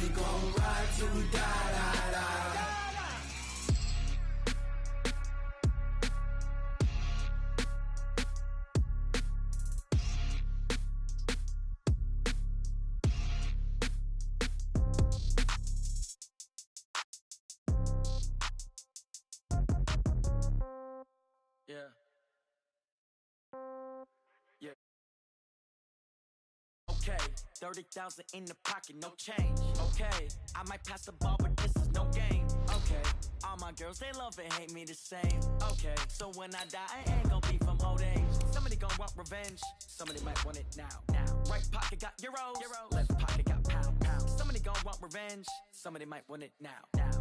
we gon' ride till we die. Yeah. Yeah. Okay, 30,000 in the pocket, no change. Okay, I might pass the ball, but this is no game. Okay, all my girls, they love and hate me the same. Okay, so when I die, I ain't gon' be from old age. Somebody gon' want revenge, somebody might want it now. Right pocket got euros, left pocket got pound. Somebody gon' want revenge, somebody might want it now.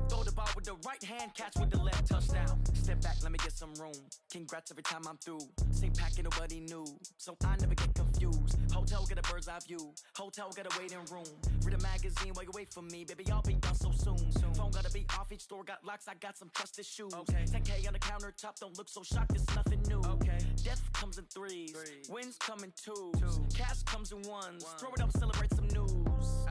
Throw the ball with the right hand, catch with the left, touchdown. Step back, let me get some room. Congrats every time I'm through. Same packet, nobody knew, so I never get confused. Hotel get a bird's eye view. Hotel got a waiting room. Read a magazine while you wait for me, baby. I'll be done so soon. Phone gotta be off. Each store got locks. I got some trusted shoes. 10K on the countertop. Don't look so shocked. It's nothing new. Death comes in threes. Wins come in twos. Cash comes in ones. Throw it up, celebrate some news.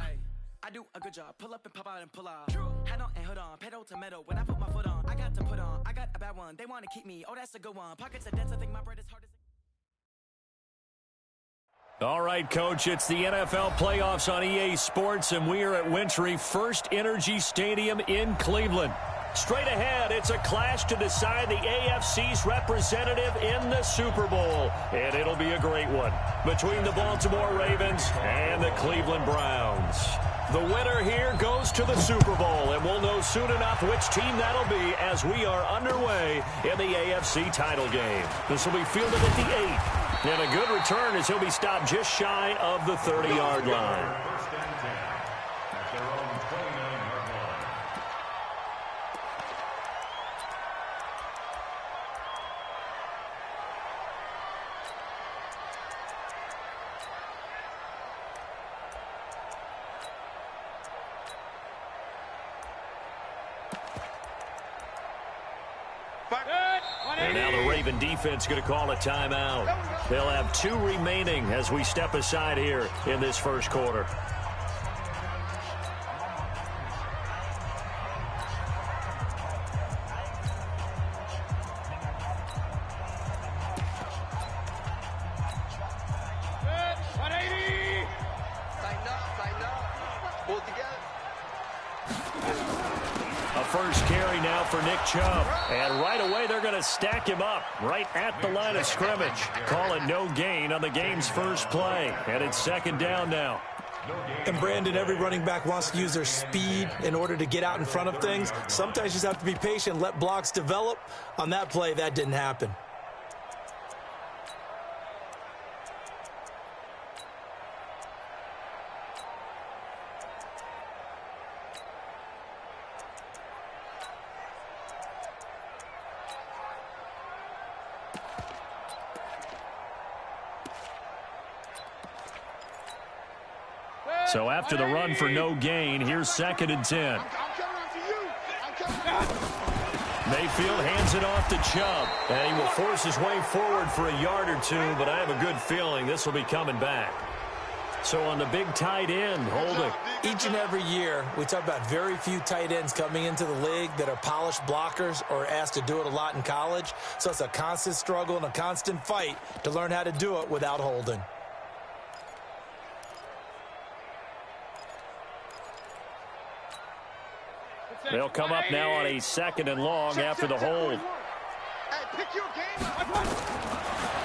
I do a good job. Pull up and pop out and pull out. Head on and hood on. Pedal to metal. When I put my foot on, I got to put on. I got a bad one. They want to keep me. Oh, that's a good one. Pockets are dense. I think my bread is hard as. All right, Coach, it's the NFL playoffs on EA Sports, and we are at Wintry First Energy Stadium in Cleveland. Straight ahead, it's a clash to decide the AFC's representative in the Super Bowl, and it'll be a great one between the Baltimore Ravens and the Cleveland Browns. The winner here goes to the Super Bowl, and we'll know soon enough which team that'll be as we are underway in the AFC title game. This will be fielded at the 8. And a good return as he'll be stopped just shy of the 30-yard line. First and 10 at their own 29-yard line. And now the Raven defense going to call a timeout. They'll have 2 remaining as we step aside here in this first quarter. For Nick Chubb, and right away they're going to stack him up right at the line of scrimmage. Call it no gain on the game's first play, and it's second down now. And Brandon, every running back wants to use their speed in order to get out in front of things. Sometimes you just have to be patient, let blocks develop. On that play, that didn't happen. So after the run for no gain, here's second and 10. Mayfield hands it off to Chubb, and he will force his way forward for a yard or two, but I have a good feeling this will be coming back. So on the big tight end, holding. Each and every year, we talk about very few tight ends coming into the league that are polished blockers or asked to do it a lot in college. So it's a constant struggle and a constant fight to learn how to do it without holding. They'll come up now on a second and long after the hold.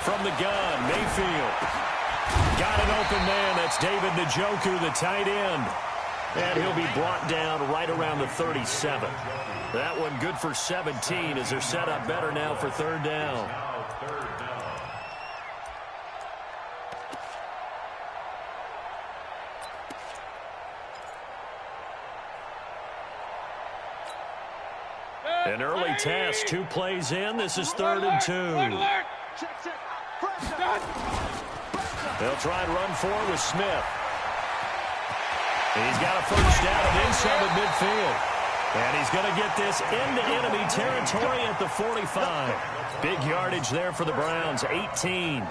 From the gun, Mayfield. Got an open man. That's David Njoku, the tight end. And he'll be brought down right around the 37. That one good for 17 as they're set up better now for third down. An early test, 2 plays in. This is third and 2. They'll try and run forward with Smith. He's got a first down and then some at midfield. And he's going to get this into enemy territory at the 45. Big yardage there for the Browns, 18.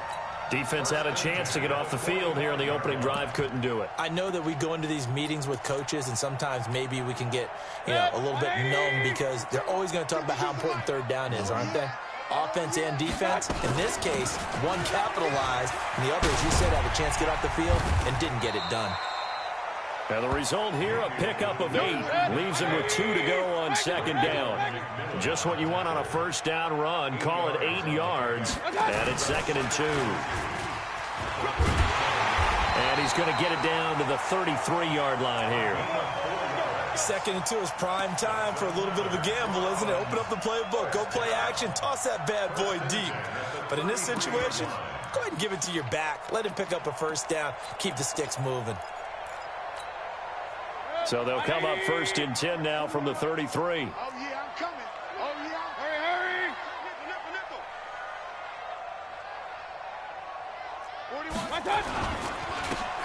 Defense had a chance to get off the field here on the opening drive, couldn't do it. I know that we go into these meetings with coaches, and sometimes maybe we can get, a little bit numb because they're always going to talk about how important third down is, aren't they? Offense and defense. In this case, one capitalized, and the other, as you said, had a chance to get off the field and didn't get it done. And the result here, a pickup of 8. Leaves him with 2 to go on second down. Just what you want on a first down run. Call it 8 yards. And it's 2nd and 2. And he's going to get it down to the 33-yard line here. 2nd and 2 is prime time for a little bit of a gamble, isn't it? Open up the playbook, go play action, toss that bad boy deep. But in this situation, go ahead and give it to your back. Let him pick up a first down. Keep the sticks moving. So they'll come up 1st and 10 now from the 33. Oh, yeah, I'm coming. Oh, yeah. Hurry.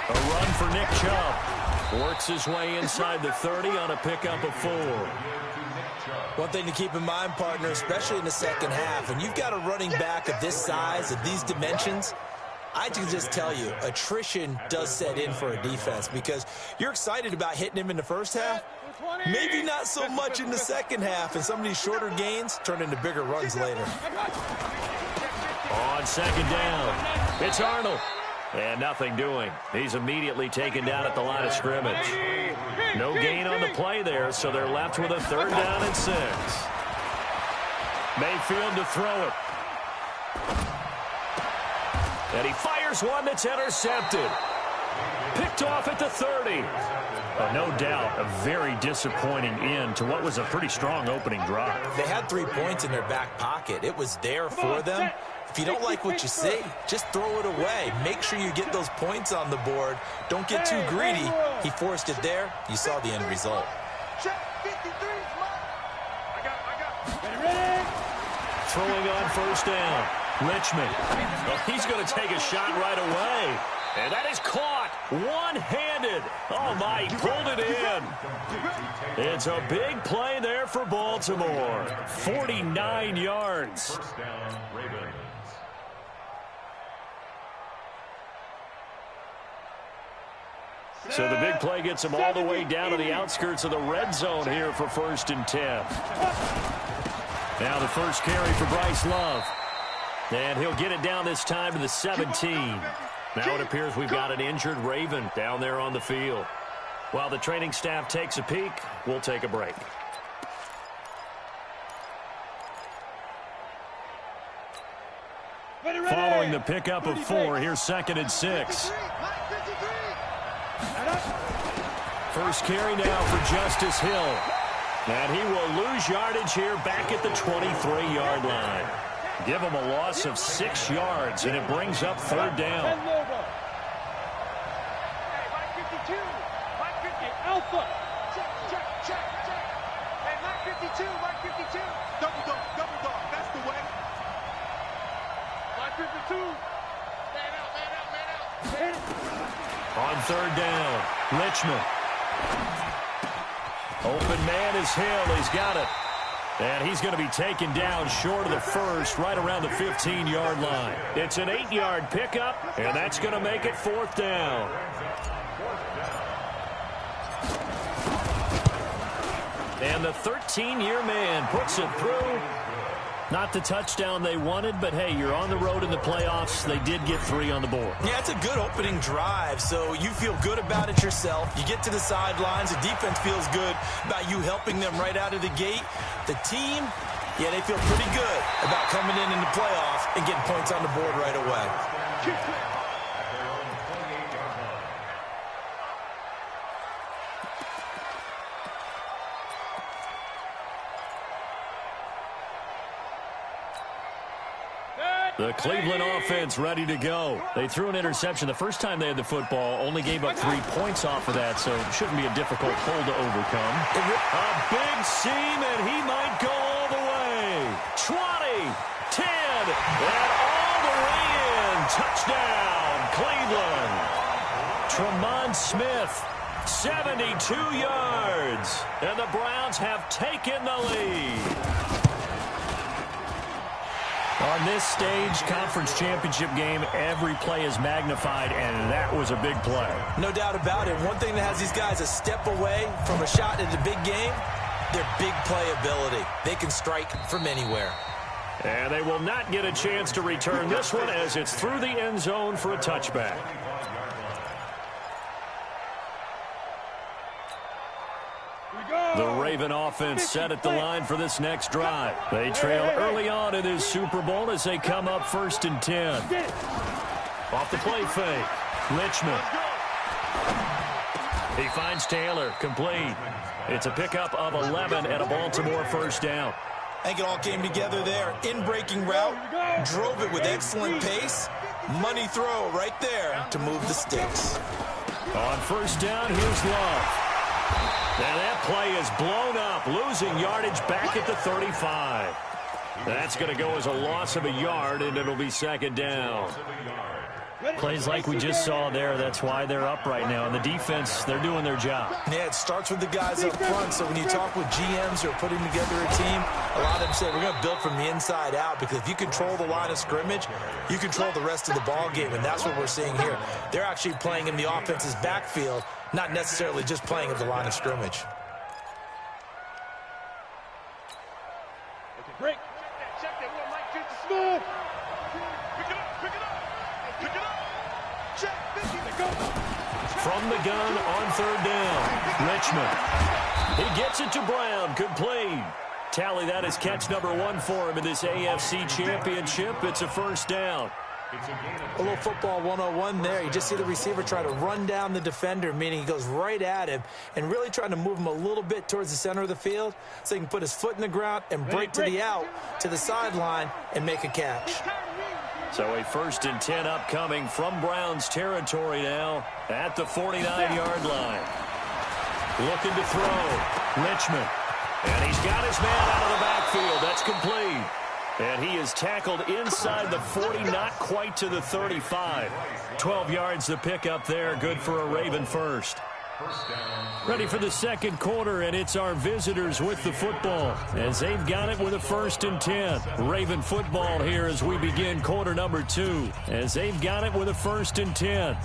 A run for Nick Chubb. Works his way inside the 30 on a pickup of 4. One thing to keep in mind, partner, especially in the second half, when you've got a running back of this size, of these dimensions, I can just tell you, attrition does set in for a defense because you're excited about hitting him in the first half, maybe not so much in the second half, and some of these shorter gains turn into bigger runs later. On second down, it's Arnold. And nothing doing. He's immediately taken down at the line of scrimmage. No gain on the play there, so they're left with a 3rd down and 6. Mayfield to throw it. And he fires one that's intercepted. Picked off at the 30. No doubt, a very disappointing end to what was a pretty strong opening drive. They had 3 points in their back pocket. It was there for them. If you don't like what you see, just throw it away. Make sure you get those points on the board. Don't get too greedy. He forced it there. You saw the end result. Throwing on first down. Richmond. Well, he's going to take a shot right away. And that is caught one-handed. Oh, my, he pulled it in. It's a big play there for Baltimore. 49 yards. First down, Ravens. So the big play gets him all the way down to the outskirts of the red zone here for 1st and 10. Now the first carry for Bryce Love. And he'll get it down this time to the 17. Now it appears we've got an injured Raven down there on the field. While the training staff takes a peek, we'll take a break. Following the pickup of 4, here's 2nd and 6. First carry now for Justice Hill. And he will lose yardage here back at the 23-yard line. Give him a loss of 6 yards, and it brings up 3rd down. Alpha. Check. Hey, Mike 52. Double dog. That's the way. Mike 52. Man out. On 3rd down, Richmond. Open man is Hill. He's got it. And he's going to be taken down short of the first, right around the 15-yard line. It's an 8-yard pickup, and that's going to make it 4th down. And the 13-year man puts it through. Not the touchdown they wanted, but, hey, you're on the road in the playoffs. They did get 3 on the board. Yeah, it's a good opening drive, so you feel good about it yourself. You get to the sidelines. The defense feels good about you helping them right out of the gate. The team, yeah, they feel pretty good about coming in the playoffs and getting points on the board right away. The Cleveland offense ready to go. They threw an interception the first time they had the football, only gave up 3 points off of that, so it shouldn't be a difficult hole to overcome. A big seam, and he might go all the way. 20, 10, and all the way in. Touchdown, Cleveland. Tremont Smith, 72 yards, and the Browns have taken the lead. On this stage, conference championship game, every play is magnified, and that was a big play. No doubt about it. One thing that has these guys a step away from a shot in the big game, their big play ability. They can strike from anywhere. And they will not get a chance to return this one as it's through the end zone for a touchback. The Raven offense set at the line for this next drive. They trail early on in this Super Bowl as they come up 1st and 10. Off the play fake, Richmond. He finds Taylor, complete. It's a pickup of 11 and a Baltimore first down. I think it all came together there. In-breaking route, drove it with excellent pace. Money throw right there to move the sticks. On first down, here's Love. And that play is blown up, losing yardage back at the 35. That's going to go as a loss of a yard, and it'll be 2nd down. Plays like we just saw there, that's why they're up right now. And the defense, they're doing their job. Yeah, it starts with the guys up front. So when you talk with GMs who are putting together a team, a lot of them say we're going to build from the inside out, because if you control the line of scrimmage, you control the rest of the ball game, and that's what we're seeing here. They're actually playing in the offense's backfield, not necessarily just playing at the line of scrimmage. Break. Check that. One might get the smooth. Pick it up. Pick it up. Pick it up. Check. Go. From the gun on 3rd down, Richmond. He gets it to Brown, complete. Tally that as catch number 1 for him in this AFC Championship. It's a first down. A little football 101 there. You just see the receiver try to run down the defender, meaning he goes right at him and really trying to move him a little bit towards the center of the field so he can put his foot in the ground and break to the out, to the sideline, and make a catch. So a 1st and 10 upcoming from Browns territory now at the 49-yard line. Looking to throw, Richmond. And he's got his man out of the backfield. That's complete. And he is tackled inside the 40, not quite to the 35. 12 yards the pickup there, good for a Raven first. Ready for the 2nd quarter, and it's our visitors with the football as they've got it with a 1st and 10. Raven football here as we begin quarter number 2, as they've got it with a 1st and 10.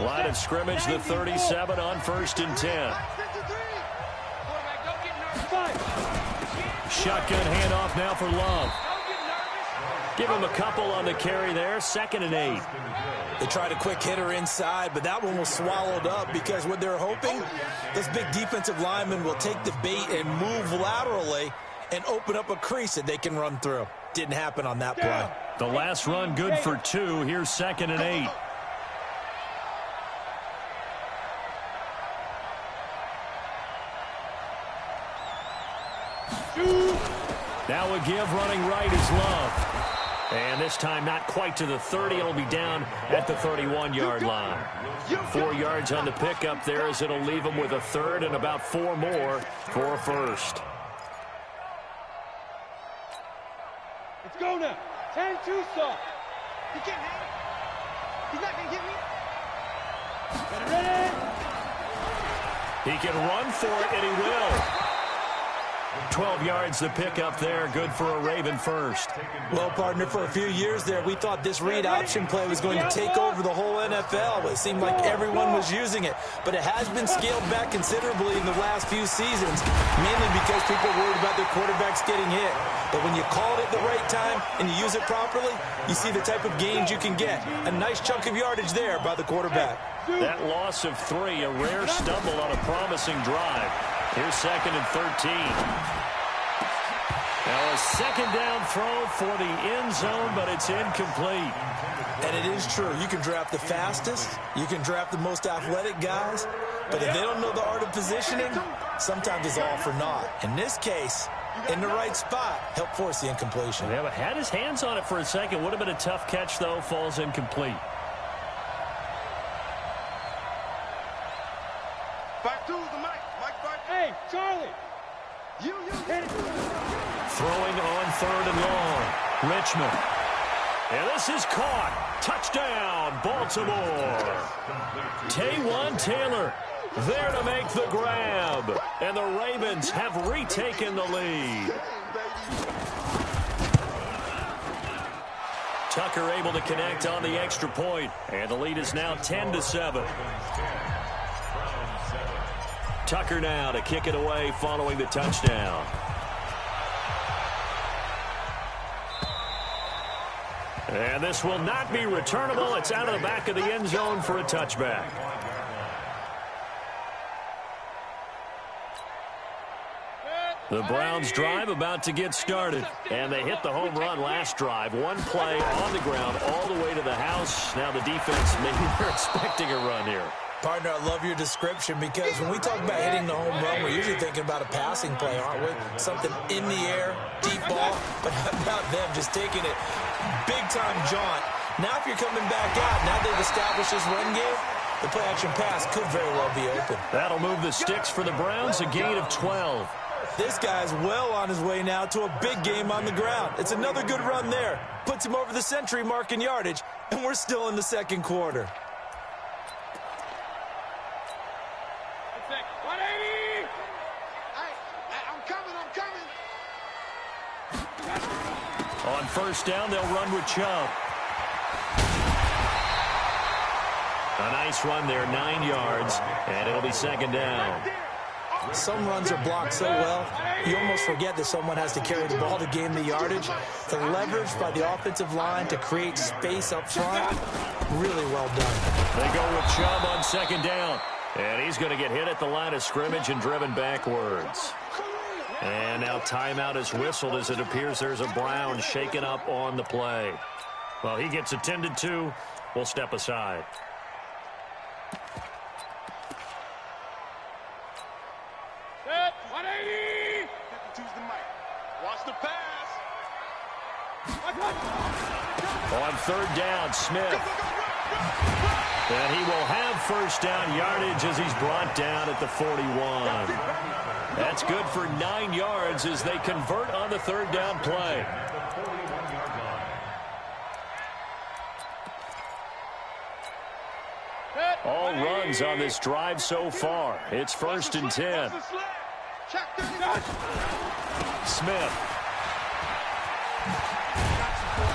Line of scrimmage, the 37 on 1st and 10. Shotgun handoff now for Love. Give him a couple on the carry there. 2nd and 8. They tried a quick hitter inside, but that one was swallowed up because what they're hoping, those big defensive linemen will take the bait and move laterally and open up a crease that they can run through. Didn't happen on that play. The last run good for 2. Here's 2nd and 8. Now a give running right is Love. And this time not quite to the 30. It'll be down at the 31-yard line. 4 yards on the pickup there as it'll leave him with a 3rd and about 4 more for a first. Let's go now. 10-2 stop. He can't hang it. He's not going to get me. Ready? He can run for it, and he will. 12 yards the pickup there, good for a Raven first. Well, partner, for a few years there, we thought this read option play was going to take over the whole NFL. It seemed like everyone was using it, but it has been scaled back considerably in the last few seasons, mainly because people are worried about their quarterbacks getting hit. But when you call it at the right time and you use it properly, you see the type of gains you can get. A nice chunk of yardage there by the quarterback. That loss of 3, a rare stumble on a promising drive. Here's 2nd and 13. Now a 2nd down throw for the end zone, but it's incomplete. And it is true. You can draft the fastest. You can draft the most athletic guys. But if they don't know the art of positioning, sometimes it's all for naught. In this case, in the right spot, help force the incompletion. Yeah, but had his hands on it for a second. Would have been a tough catch, though. Falls incomplete. Back to the mic. Hey, Charlie. You hit it. Throwing on 3rd and long. Richmond. And this is caught. Touchdown, Baltimore. Taywan Taylor there to make the grab. And the Ravens have retaken the lead. Tucker able to connect on the extra point, and the lead is now 10-7. Tucker now to kick it away following the touchdown. And this will not be returnable. It's out of the back of the end zone for a touchback. The Browns drive about to get started, and they hit the home run last drive. One play on the ground all the way to the house. Now the defense, maybe they're expecting a run here. Partner, I love your description because when we talk about hitting the home run, we're usually thinking about a passing play, aren't we? Something in the air, deep ball, but how about them just taking it big-time jaunt? Now if you're coming back out, now they've established this run game, the play-action pass could very well be open. That'll move the sticks for the Browns, a gain of 12. This guy's well on his way now to a big game on the ground. It's another good run there. Puts him over the century mark in yardage, and we're still in the second quarter. 180! I'm coming. On first down, they'll run with Chubb. A nice run there, 9 yards, and it'll be second down. Some runs are blocked so well, you almost forget that someone has to carry the ball to gain the yardage. The leverage by the offensive line to create space up front, really well done. They go with Chubb on second down, and he's going to get hit at the line of scrimmage and driven backwards. And now timeout is whistled as it appears there's a Brown shaken up on the play. Well, he gets attended to. We'll step aside. Set, 180! Choose the mic. Watch the pass. On third down, Smith. And he will have first down yardage as he's brought down at the 41. That's good for 9 yards as they convert on the third down play. All runs on this drive so far. It's 1st and 10. Smith.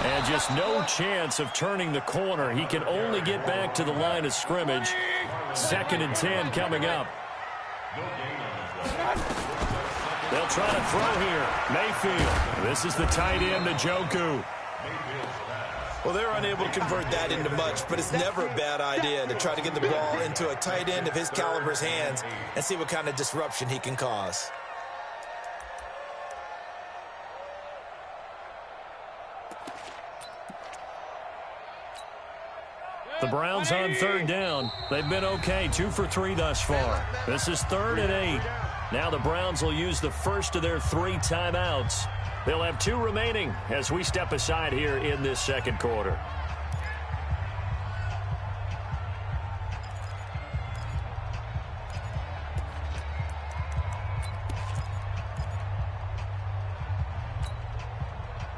And just no chance of turning the corner. He can only get back to the line of scrimmage. 2nd and 10 coming up. They'll try to throw here. Mayfield. This is the tight end, Njoku. Well, they're unable to convert that into much, but it's never a bad idea to try to get the ball into a tight end of his caliber's hands and see what kind of disruption he can cause. The Browns on third down. They've been okay, 2 for 3 thus far. This is 3rd and 8. Now the Browns will use the first of their 3 timeouts. They'll have 2 remaining as we step aside here in this second quarter.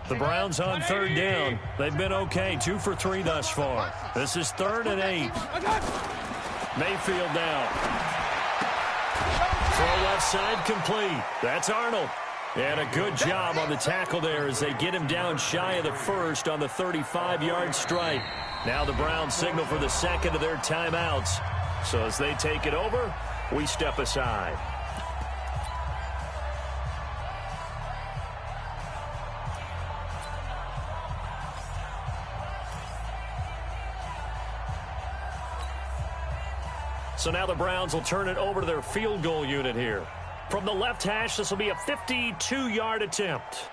The Browns on third down. They've been okay, 2 for 3 thus far. This is 3rd and 8. Mayfield now. Throw left side complete. That's Arnold. And a good job on the tackle there as they get him down shy of the first on the 35-yard stripe. Now the Browns signal for the second of their timeouts. So as they take it over, we step aside. So now the Browns will turn it over to their field goal unit here. From the left hash, this will be a 52-yard attempt.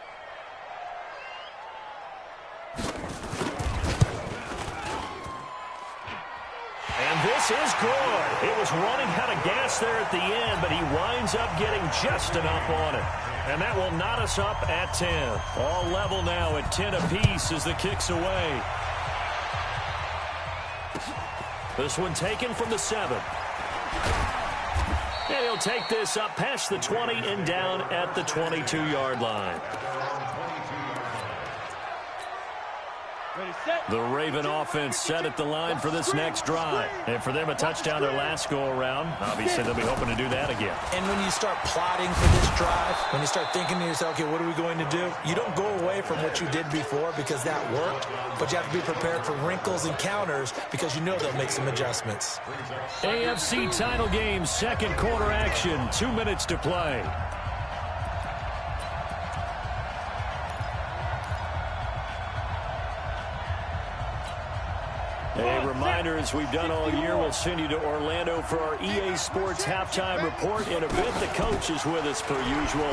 And this is good. It was running out of gas there at the end, but he winds up getting just enough on it. And that will knot us up at 10. All level now at 10 apiece as the kick's away. This one taken from the 7. And he'll take this up past the 20 and down at the 22-yard line. The Raven offense set at the line for this next drive. And for them, a touchdown their last go-around. Obviously, they'll be hoping to do that again. And when you start plotting for this drive, when you start thinking to yourself, okay, what are we going to do? You don't go away from what you did before because that worked, but you have to be prepared for wrinkles and counters because you know they'll make some adjustments. AFC title game, second quarter action, 2 minutes to play. A reminder, as we've done all year, we'll send you to Orlando for our EA Sports halftime report. In a bit, the coach is with us per usual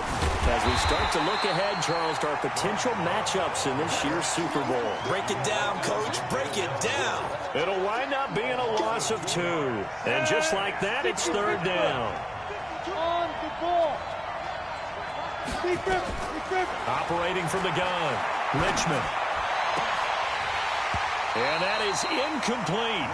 as we start to look ahead, Charles, to our potential matchups in this year's Super Bowl. Break it down, Coach. Break it down. It'll wind up being a loss of 2. And just like that, it's third down. On the ball. Operating from the gun, Richmond. And that is incomplete.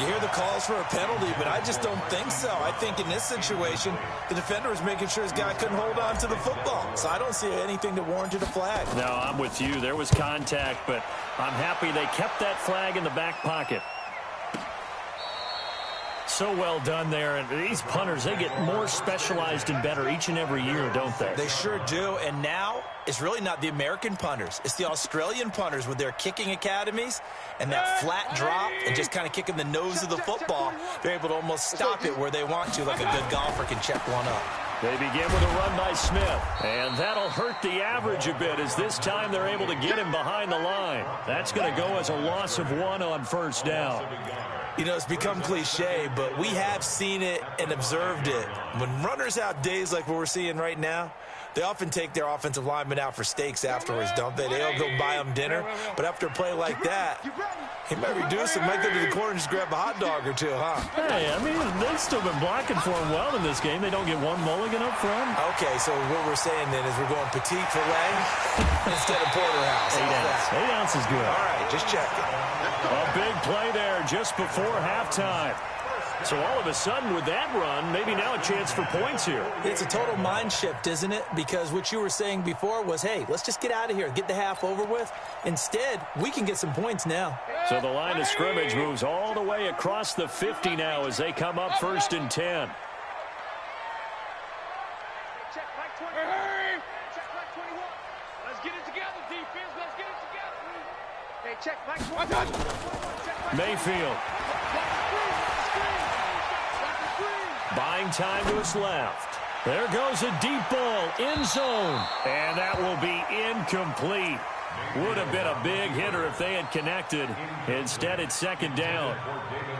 You hear the calls for a penalty, but I just don't think so. I think in this situation, the defender was making sure his guy couldn't hold on to the football. So I don't see anything that warranted a flag. No, I'm with you. There was contact, but I'm happy they kept that flag in the back pocket. So well done there. And these punters, they get more specialized and better each and every year, don't they? They sure do. And now it's really not the American punters. It's the Australian punters with their kicking academies and that flat drop and just kind of kicking the nose of the football. They're able to almost stop it where they want to, like a good golfer can check one up. They begin with a run by Smith, and that'll hurt the average a bit as this time they're able to get him behind the line. That's going to go as a loss of 1 on first down. You know, it's become cliche, but we have seen it and observed it. When runners have days like what we're seeing right now, they often take their offensive linemen out for steaks afterwards, don't they? They'll go buy them dinner. But after a play like that, he might reduce it, might go to the corner and just grab a hot dog or two, huh? Hey, I mean, they've still been blocking for him well in this game. They don't get one mulligan up front. Okay, so what we're saying then is we're going petite filet instead of porterhouse. 8 ounce. 8 ounce is good. All right, just checking. A big play there just before halftime. So all of a sudden with that run, maybe now a chance for points here. It's a total mind shift, isn't it? Because what you were saying before was, hey, let's just get out of here, get the half over with. Instead, we can get some points now. So the line of scrimmage moves all the way across the 50 now as they come up 1st and 10. Check back 20. Check back 21. Let's get it together, defense. Let's get it together. Hey, check back 20. Mayfield. Buying time to his left. There goes a deep ball, end zone. And that will be incomplete. Would have been a big hitter if they had connected. Instead, it's second down.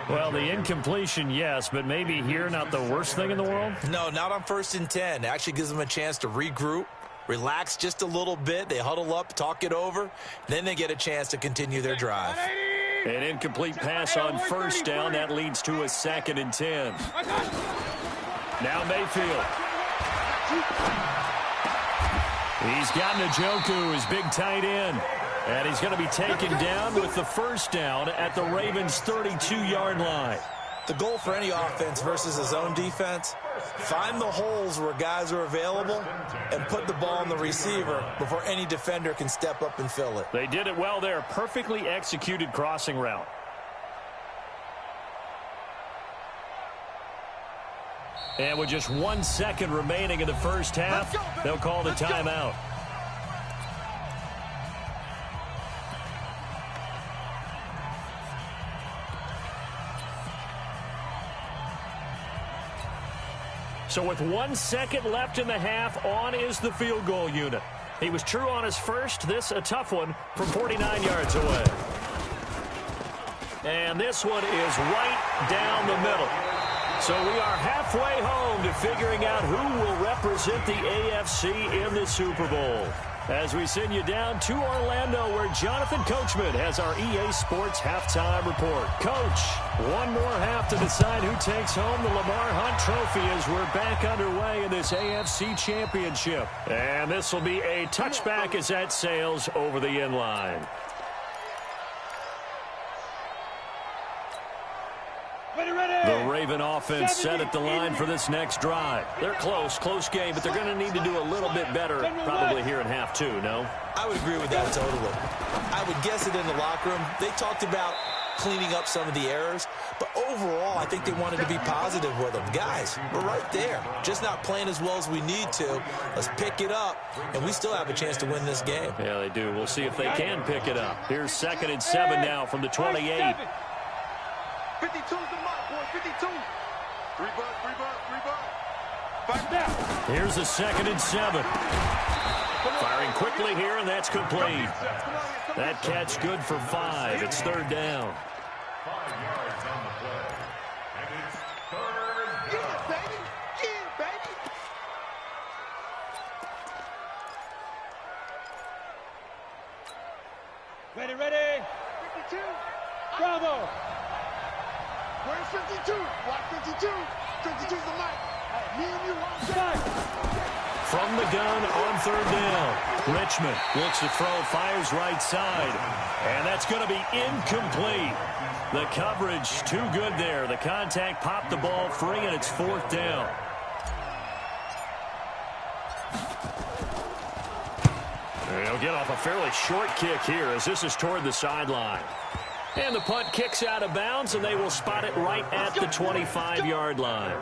Well, the incompletion, yes, but maybe here not the worst thing in the world? No, not on 1st and 10. It actually gives them a chance to regroup, relax just a little bit. They huddle up, talk it over. Then they get a chance to continue their drive. An incomplete pass on first down. That leads to a 2nd and 10. Now Mayfield. He's got Njoku, his big tight end. And he's going to be taken down with the first down at the Ravens' 32-yard line. The goal for any offense versus a zone defense, find the holes where guys are available and put the ball on the receiver before any defender can step up and fill it. They did it well there. Perfectly executed crossing route. And with just 1 second remaining in the first half, they'll call the timeout. So with 1 second left in the half, on is the field goal unit. He was true on his first. This a tough one from 49 yards away. And this one is right down the middle. So we are halfway home to figuring out who will represent the AFC in the Super Bowl. As we send you down to Orlando, where Jonathan Coachman has our EA Sports halftime report. Coach, one more half to decide who takes home the Lamar Hunt Trophy as we're back underway in this AFC Championship. And this will be a touchback as that sails over the end line. The Raven offense set at the line for this next drive. They're close game, but they're going to need to do a little bit better probably here in half 2, no? I would agree with that totally. I would guess it in the locker room. They talked about cleaning up some of the errors, but overall, I think they wanted to be positive with them. Guys, we're right there, just not playing as well as we need to. Let's pick it up, and we still have a chance to win this game. Yeah, they do. We'll see if they can pick it up. Here's 2nd and 7 now from the 28. 52's the mark, boy, 52. 3 bucks. Back down. Here's a 2nd and 7. Firing quickly here, and that's complete. That catch good for 5. It's 3rd down. 5 yards on the play. And it's 3rd down. Get it, baby. Ready. 52. Bravo. Where's 52? Watch 52. 52's the mic. Me and you on side. From the gun on 3rd down. Richmond looks to throw, fires right side. And that's going to be incomplete. The coverage too good there. The contact popped the ball free, and it's 4th down. And he'll get off a fairly short kick here as this is toward the sideline. And the punt kicks out of bounds, and they will spot it right at the 25-yard line.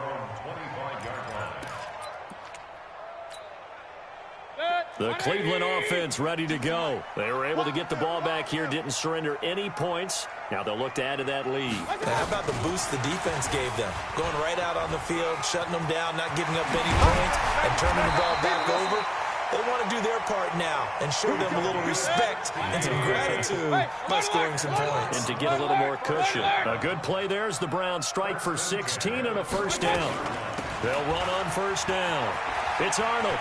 The Cleveland offense ready to go. They were able to get the ball back here, didn't surrender any points. Now they'll look to add to that lead. How about the boost the defense gave them? Going right out on the field, shutting them down, not giving up any points, and turning the ball back over. They want to do their part now and show them a little respect and some gratitude by scoring some points. And to get a little more cushion. A good play there as the Browns strike for 16 and a 1st down. They'll run on 1st down. It's Arnold.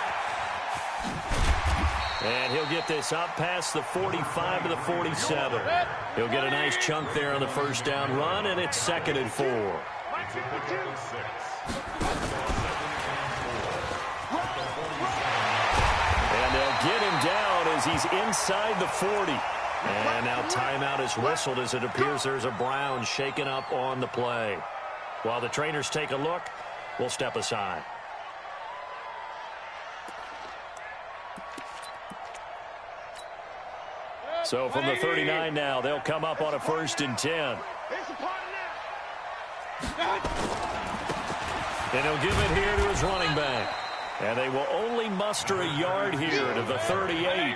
And he'll get this up past the 45 to the 47. He'll get a nice chunk there on the 1st down run, and it's 2nd and 4. And they'll get him down as he's inside the 40. And now timeout is whistled as it appears there's a Brown shaken up on the play. While the trainers take a look, we'll step aside. So from the 39 now, they'll come up on a 1st and 10. And he'll give it here to his running back. And they will only muster a yard here to the 38.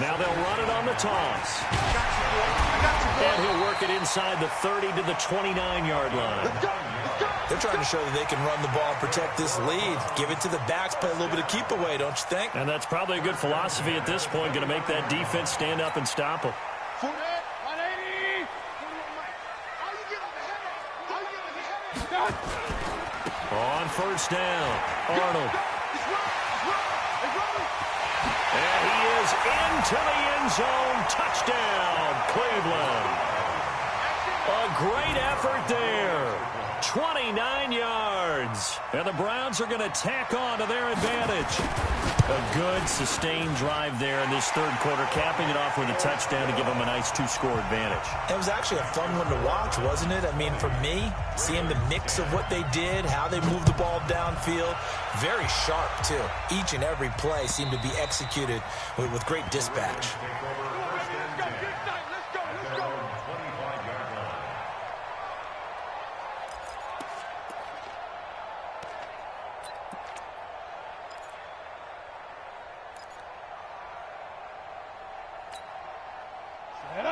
Now they'll run it on the toss. And he'll work it inside the 30 to the 29-yard line. They're trying to show that they can run the ball and protect this lead. Give it to the backs, play a little bit of keep away, don't you think? And that's probably a good philosophy at this point, going to make that defense stand up and stop them. On 1st down, Arnold. And he is into the end zone. Touchdown, Cleveland. A great effort there. 29 yards. And the Browns are going to tack on to their advantage. A good, sustained drive there in this 3rd quarter, capping it off with a touchdown to give them a nice 2-score advantage. It was actually a fun one to watch, wasn't it? I mean, for me, seeing the mix of what they did, how they moved the ball downfield, very sharp, too. Each and every play seemed to be executed with great dispatch.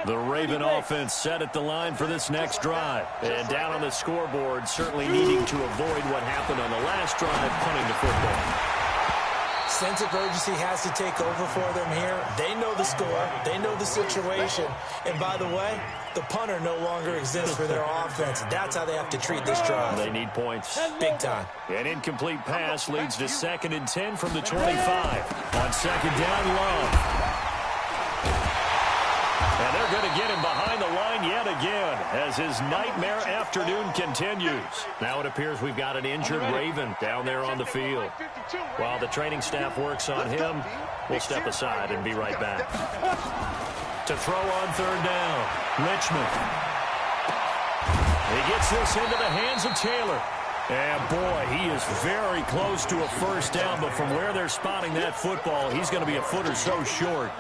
The Raven offense set at the line for this next drive. And down on the scoreboard, certainly needing to avoid what happened on the last drive, punting the football. Sense of urgency has to take over for them here. They know the score. They know the situation. And by the way, the punter no longer exists for their offense. That's how they have to treat this drive. They need points. Big time. An incomplete pass leads to 2nd and 10 from the 25. On 2nd down, Love. And they're going to get him behind the line yet again as his nightmare afternoon continues. Now it appears we've got an injured Raven down there on the field. While the training staff works on him, we'll step aside and be right back. To throw on 3rd down, Richmond. He gets this into the hands of Taylor. And, boy, he is very close to a first down, but from where they're spotting that football, he's going to be a foot or so short.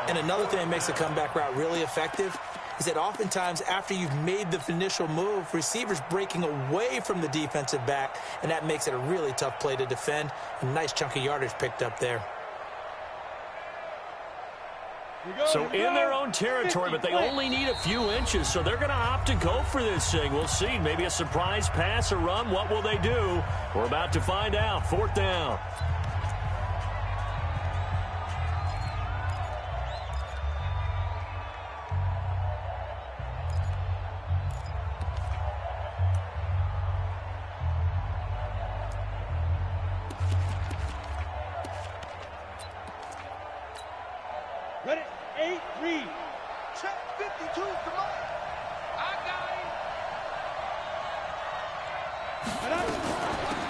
And another thing that makes the comeback route really effective is that oftentimes after you've made the initial move, receivers breaking away from the defensive back, and that makes it a really tough play to defend. A nice chunk of yardage picked up there. So in their own territory, but they only need a few inches, so they're going to opt to go for this thing. We'll see. Maybe a surprise pass or run. What will they do? We're about to find out. 4th down. Ready? 8, read. Check 52, come on. I got him.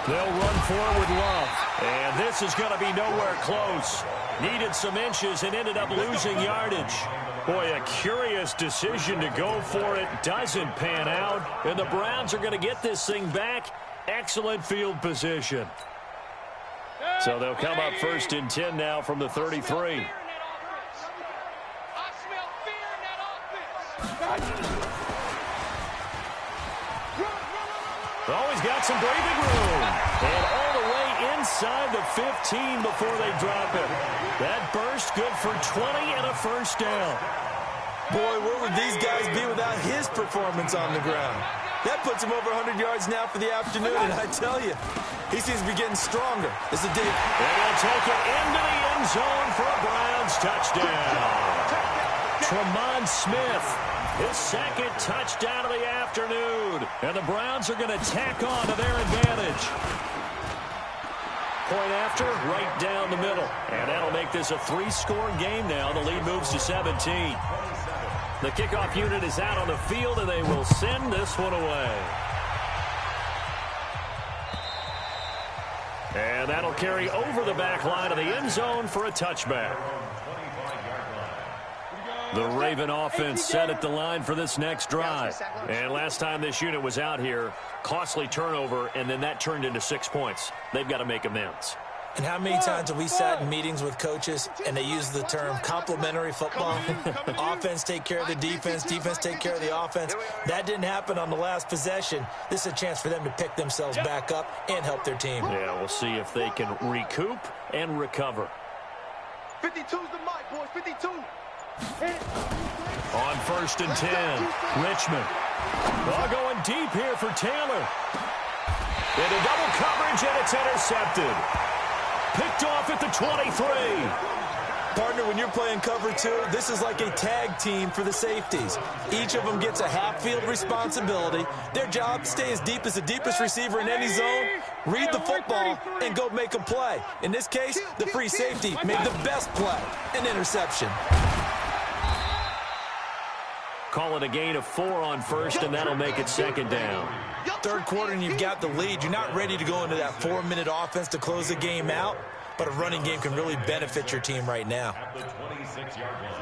They'll run forward with Love. And this is going to be nowhere close. Needed some inches and ended up losing yardage. Boy, a curious decision to go for it. Doesn't pan out. And the Browns are going to get this thing back. Excellent field position. So they'll come up 1st and 10 now from the 33. Always got some breathing room. And all the way inside the 15 before they drop it. That burst good for 20 and a first down. Boy, where would these guys be without his performance on the ground? That puts him over 100 yards now for the afternoon, and I tell you, he seems to be getting stronger. It's a deal. And they'll take it into the end zone for a Browns touchdown. Tremont Smith, his 2nd touchdown of the afternoon. And the Browns are going to tack on to their advantage. Point after, right down the middle. And that'll make this a 3-score game now. The lead moves to 17. The kickoff unit is out on the field, and they will send this one away. And that'll carry over the back line of the end zone for a touchback. The Raven offense set at the line for this next drive. And last time this unit was out here, costly turnover, and then that turned into 6 points. They've got to make amends. And how many times have we sat in meetings with coaches and they use the term complementary football? Offense take care of the defense, defense take care of the offense. That didn't happen on the last possession. This is a chance for them to pick themselves back up and help their team. Yeah, we'll see if they can recoup and recover. 52's the mic, boys, 52. On 1st and 10, Richmond. Ball going deep here for Taylor. Into double coverage, and it's intercepted. Picked off at the 23. Partner, when you're playing cover 2, this is like a tag team for the safeties. Each of them gets a half-field responsibility. Their job, stay as deep as the deepest receiver in any zone, read the football, and go make a play. In this case, the free safety made the best play, an interception. Call it a gain of 4 on 1st, and that'll make it 2nd down. 3rd quarter, and you've got the lead. You're not ready to go into that 4-minute offense to close the game out, but a running game can really benefit your team right now.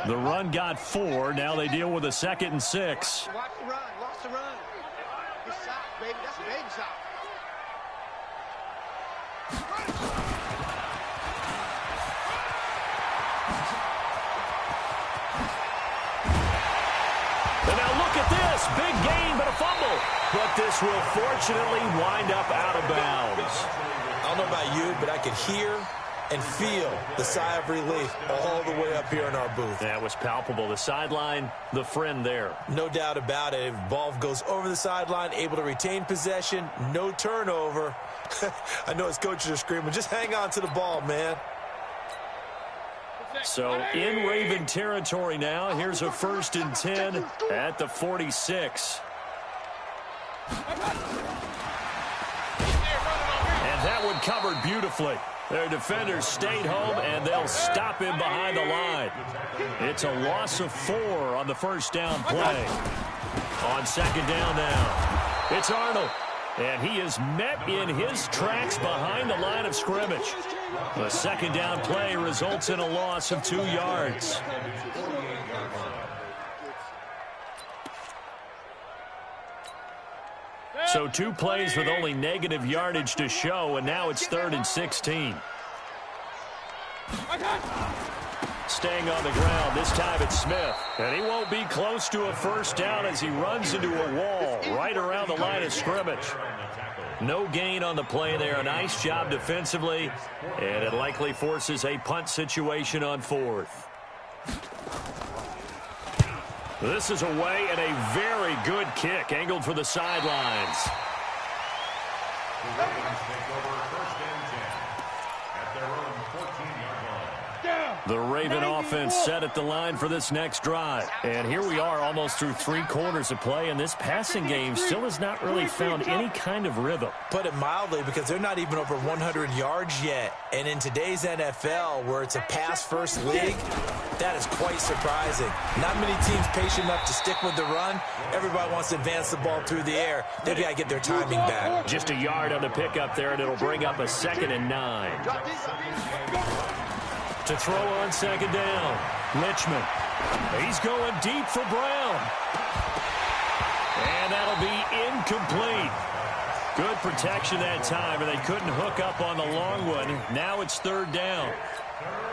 The run got 4. Now they deal with a 2nd and 6. Watch the run, watch the run. Good shot, baby. That's a baby shot. And now look at this. Big gain, but a fumble. But this will fortunately wind up out of bounds. I don't know about you, but I could hear and feel the sigh of relief all the way up here in our booth. That was palpable. The sideline, the friend there. No doubt about it. Ball goes over the sideline, able to retain possession, no turnover. I know his coaches are screaming, just hang on to the ball, man. So in Raven territory now. Here's a 1st and 10 at the 46. And that one covered beautifully. Their defenders stayed home, and they'll stop him behind the line. It's a loss of 4 on the first down play. On 2nd down now, it's Arnold. And he is met in his tracks behind the line of scrimmage. The 2nd down play results in a loss of 2 yards. So 2 plays with only negative yardage to show, and now it's 3rd and 16. Staying on the ground, this time it's Smith. And he won't be close to a first down as he runs into a wall right around the line of scrimmage. No gain on the play there. A nice job defensively, and it likely forces a punt situation on 4th. This is away, and a very good kick angled for the sidelines. The Ravens take over 1st and 10 at their own 14-yard line. The Raven offense set at the line for this next drive. And here we are almost through 3 quarters of play, and this passing game still has not really found any kind of rhythm. Put it mildly, because they're not even over 100 yards yet. And in today's NFL, where it's a pass-first league, that is quite surprising. Not many teams patient enough to stick with the run. Everybody wants to advance the ball through the air. They've got to get their timing back. Just a yard on the pickup there, and it'll bring up a 2nd and 9. To throw on 2nd down, Richmond. He's going deep for Brown. And that'll be incomplete. Good protection that time, and they couldn't hook up on the long one. Now it's 3rd down.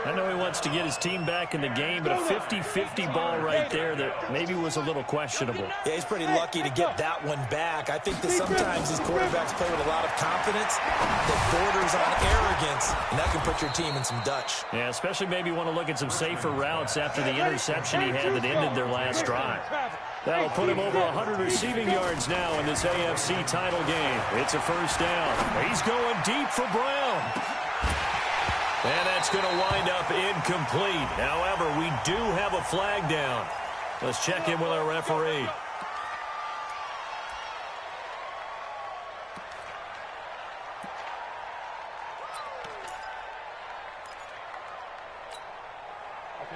I know he wants to get his team back in the game, but a 50-50 ball right there that maybe was a little questionable. Yeah, he's pretty lucky to get that one back. I think that sometimes these quarterbacks play with a lot of confidence that borders on arrogance, and that can put your team in some Dutch. Yeah, especially maybe want to look at some safer routes after the interception he had that ended their last drive. That'll put him over 100 receiving yards now in this AFC title game. It's a 1st down. He's going deep for Brown. And that's going to wind up incomplete. However, we do have a flag down. Let's check in with our referee.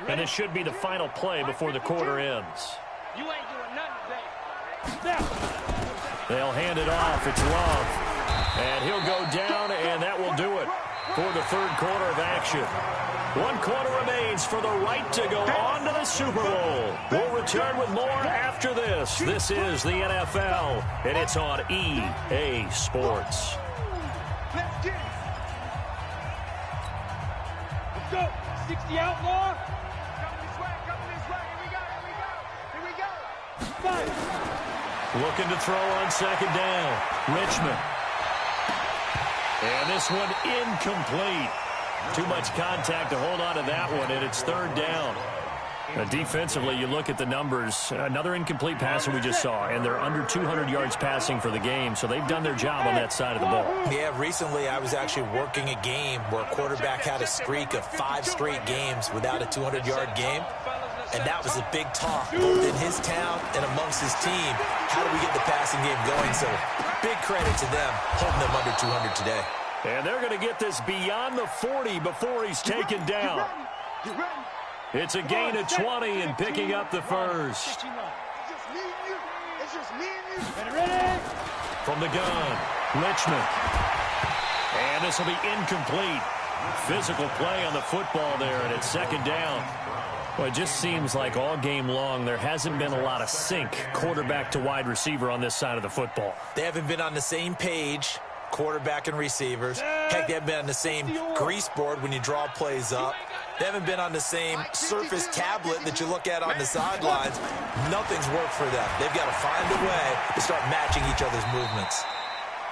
And it should be the final play before the quarter ends. You ain't doing nothing today. They'll hand it off. It's Love. And he'll go down, and that will do it for the 3rd quarter of action. 1 quarter remains for the right to go on to the Super Bowl. We'll return with more after this. This is the NFL, and it's on EA Sports. Let's get it. Let's go. 60 outlaw. Coming this way. Here we go. Here we go. Five. Looking to throw on 2nd down. Richmond. And this one incomplete. Too much contact to hold on to that one, and it's 3rd down. Defensively, you look at the numbers. Another incomplete pass that we just saw, and they're under 200 yards passing for the game, so they've done their job on that side of the ball. Yeah, recently I was actually working a game where a quarterback had a streak of 5 straight games without a 200-yard game, and that was a big talk both in his town and amongst his team. How do we get the passing game going? So big credit to them holding them under 200 today. And they're going to get this beyond the 40 before he's taken down. It's a gain of 20 and picking up the first. From the gun, Richmond. And this will be incomplete. Physical play on the football there, and it's 2nd down. Well, it just seems like all game long there hasn't been a lot of sync quarterback to wide receiver on this side of the football. They haven't been on the same page, quarterback and receivers. Heck, they haven't been on the same grease board when you draw plays up. They haven't been on the same surface tablet that you look at on the sidelines. Nothing's worked for them. They've got to find a way to start matching each other's movements.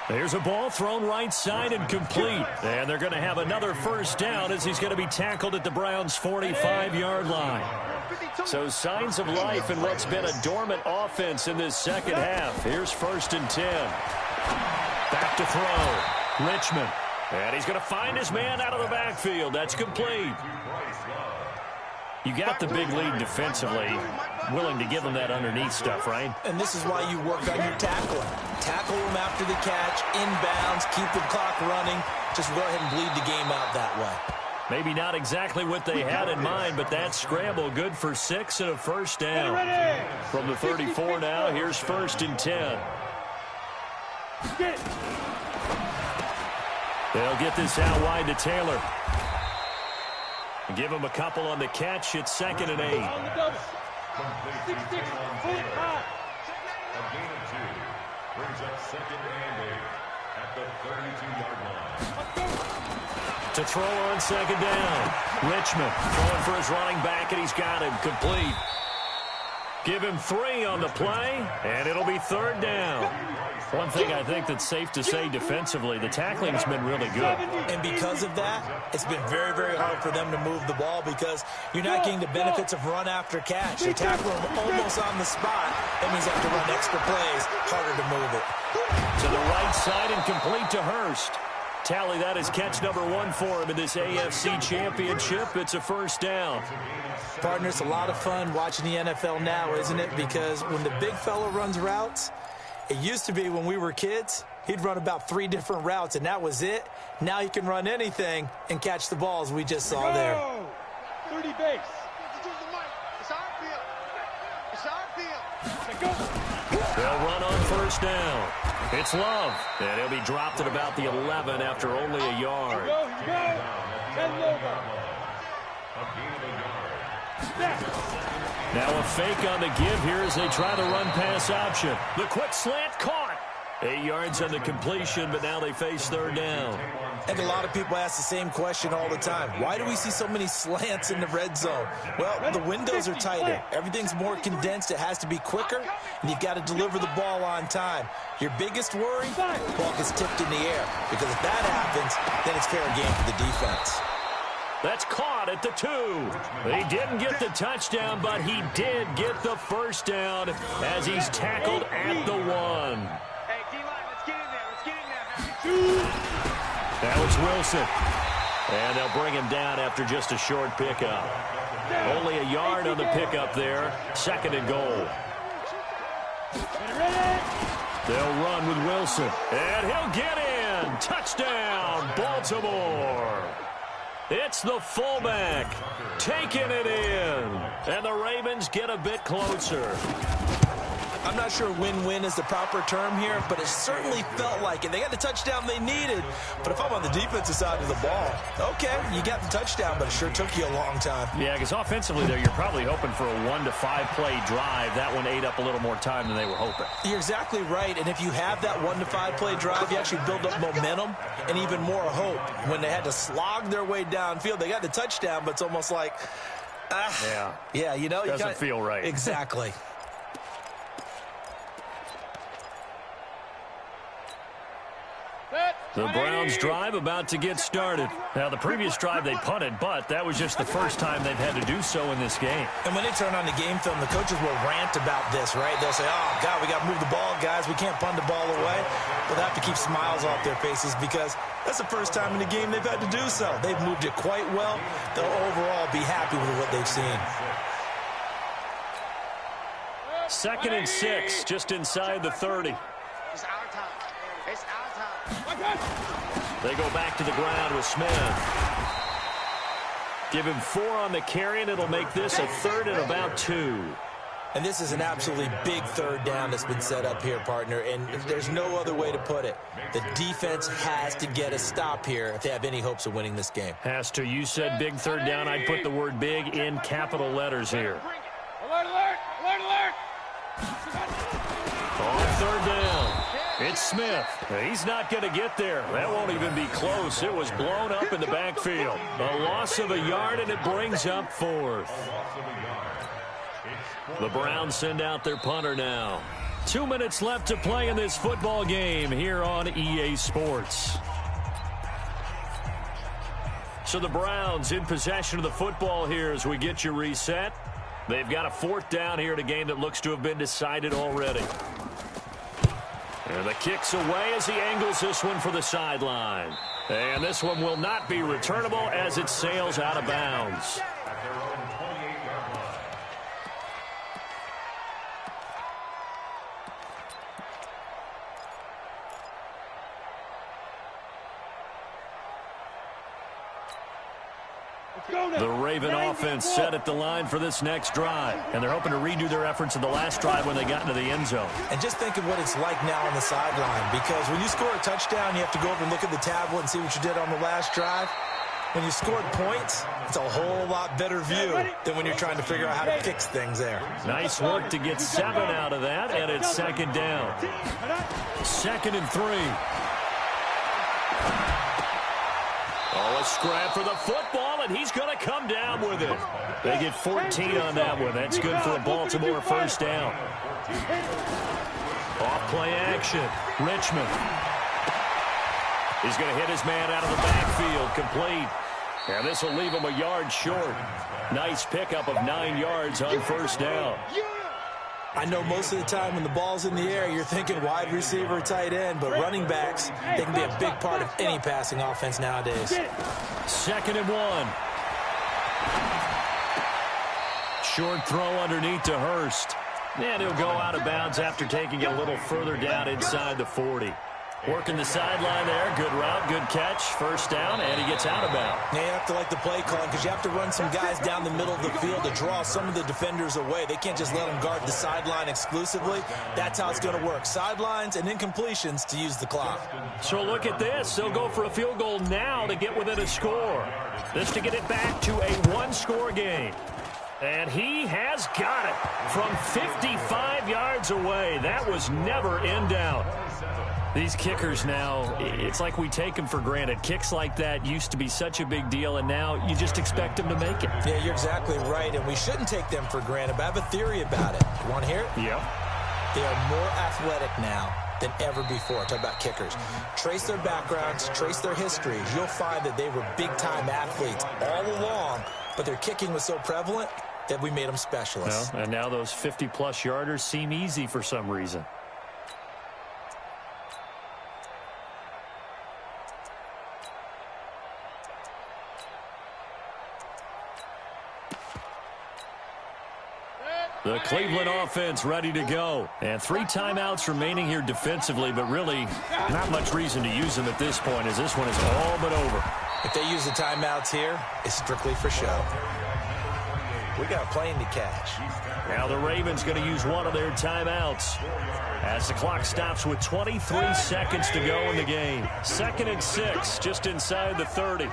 There's a ball thrown right side and complete. And they're going to have another 1st down as he's going to be tackled at the Browns' 45-yard line. So signs of life in what's been a dormant offense in this 2nd half. Here's 1st and 10. Back to throw. Richmond. And he's going to find his man out of the backfield. That's complete. You got the big lead defensively. Willing to give them that underneath stuff, right? And this is why you work on your tackling. Tackle them after the catch, inbounds, keep the clock running. Just go ahead and bleed the game out that way. Maybe not exactly what they had in mind, but that scramble good for 6 and a 1st down. From the 34 now, here's 1st and 10. They'll get this out wide to Taylor. Give him a couple on the catch. It's 2nd and 8. brings up 2nd and 8 at the 32-yard line. To throw on 2nd down. Richmond throwing for his running back, and he's got him complete. Give him 3 on the play, and it'll be 3rd down. One thing I think that's safe to say defensively, the tackling's been really good. And because of that, it's been very, very hard for them to move the ball because you're not getting the benefits of run after catch. They tackle them almost on the spot. That means they have to run extra plays, harder to move it. To the right side and complete to Hurst. Tally, that is catch number 1 for him in this AFC Championship. It's a 1st down. Partner, it's a lot of fun watching the NFL now, isn't it? Because when the big fella runs routes, it used to be when we were kids, he'd run about 3 different routes, and that was it. Now he can run anything and catch the balls we just saw there. 30 base. It's our field. It's our field. They'll run on 1st down. It's Love, and he'll be dropped at about the 11 after only a yard. Go. 10 over. Now a fake on the give here as they try the run-pass option. The quick slant caught. 8 yards on the completion, but now they face 3rd down. And a lot of people ask the same question all the time. Why do we see so many slants in the red zone? Well, the windows are tighter. Everything's more condensed. It has to be quicker, and you've got to deliver the ball on time. Your biggest worry? Ball gets tipped in the air. Because if that happens, then it's fair game for the defense. That's caught at the 2. He didn't get the touchdown, but he did get the 1st down as he's tackled at the 1. Hey, D-line, let's get in there. Let's get in there. Now it's Wilson. And they'll bring him down after just a short pickup. Only a yard on the pickup there. 2nd and goal. They'll run with Wilson. And he'll get in. Touchdown, Baltimore. It's the fullback taking it in. And the Ravens get a bit closer. I'm not sure win-win is the proper term here, but it certainly felt like it. They got the touchdown they needed. But if I'm on the defensive side of the ball, okay, you got the touchdown, but it sure took you a long time. Yeah, because offensively there, you're probably hoping for a 1 to 5 play drive. That one ate up a little more time than they were hoping. You're exactly right, and if you have that 1 to 5 play drive, you actually build up momentum and even more hope. When they had to slog their way downfield, they got the touchdown, but it's almost like, yeah, you know, doesn't feel right. Exactly. The Browns drive about to get started. Now, the previous drive they punted, but that was just the first time they've had to do so in this game. And when they turn on the game film, the coaches will rant about this, right? They'll say, oh, God, we got to move the ball, guys. We can't punt the ball away. Well, they have to keep smiles off their faces because that's the first time in the game they've had to do so. They've moved it quite well. They'll overall be happy with what they've seen. 2nd and 6, just inside the 30. It's our time. It's our time. They go back to the ground with Smith. Give him 4 on the carry, and it'll make this a 3rd and about 2. And this is an absolutely big 3rd down that's been set up here, partner, and there's no other way to put it. The defense has to get a stop here if they have any hopes of winning this game. Has to. You said big 3rd down. I'd put the word big in capital letters here. Alert, alert, alert, alert. On 3rd down, it's Smith. He's not going to get there. That won't even be close. It was blown up in the backfield. A loss of a yard, and it brings up 4th. The Browns send out their punter now. 2 minutes left to play in this football game here on EA Sports. So the Browns in possession of the football here as we get you reset. They've got a 4th down here in a game that looks to have been decided already. And the kick's away as he angles this one for the sideline. And this one will not be returnable as it sails out of bounds. The Raven offense set at the line for this next drive. And they're hoping to redo their efforts in the last drive when they got into the end zone. And just think of what it's like now on the sideline. Because when you score a touchdown, you have to go over and look at the tablet and see what you did on the last drive. When you scored points, it's a whole lot better view than when you're trying to figure out how to fix things there. Nice work to get 7 out of that, and it's second down. 2nd and 3. Oh, a scrap for the football, and he's going to come down with it. They get 14 on that one. That's good for a Baltimore first down. Off-play action. Richmond. He's going to hit his man out of the backfield. Complete. And this will leave him a yard short. Nice pickup of 9 yards on first down. I know most of the time when the ball's in the air, you're thinking wide receiver, tight end, but running backs, they can be a big part of any passing offense nowadays. 2nd and 1. Short throw underneath to Hurst. And he'll go out of bounds after taking it a little further down inside the 40. Working the sideline there. Good route, good catch. First down, and he gets out of bounds. Yeah, you have to like the play calling because you have to run some guys down the middle of the field to draw some of the defenders away. They can't just let them guard the sideline exclusively. That's how it's going to work. Sidelines and incompletions to use the clock. So look at this. They'll go for a field goal now to get within a score. This to get it back to a 1-score game. And he has got it from 55 yards away. That was never in doubt. These kickers now, it's like we take them for granted. Kicks like that used to be such a big deal, and now you just expect them to make it. Yeah, you're exactly right, and we shouldn't take them for granted, but I have a theory about it. You want to hear it? Yep. They are more athletic now than ever before. Talk about kickers. Trace their backgrounds, trace their histories. You'll find that they were big-time athletes all along, but their kicking was so prevalent that we made them specialists. Well, and now those 50-plus yarders seem easy for some reason. The Cleveland offense ready to go. And 3 timeouts remaining here defensively, but really not much reason to use them at this point as this one is all but over. If they use the timeouts here, it's strictly for show. We got a plane to catch. Now the Ravens going to use one of their timeouts as the clock stops with 23 seconds to go in the game. 2nd and 6, just inside the 30.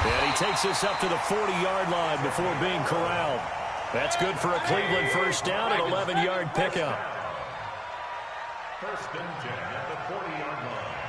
And he takes this up to the 40-yard line before being corralled. That's good for a Cleveland first down, an 11-yard pickup. First and 10 at the 40-yard line.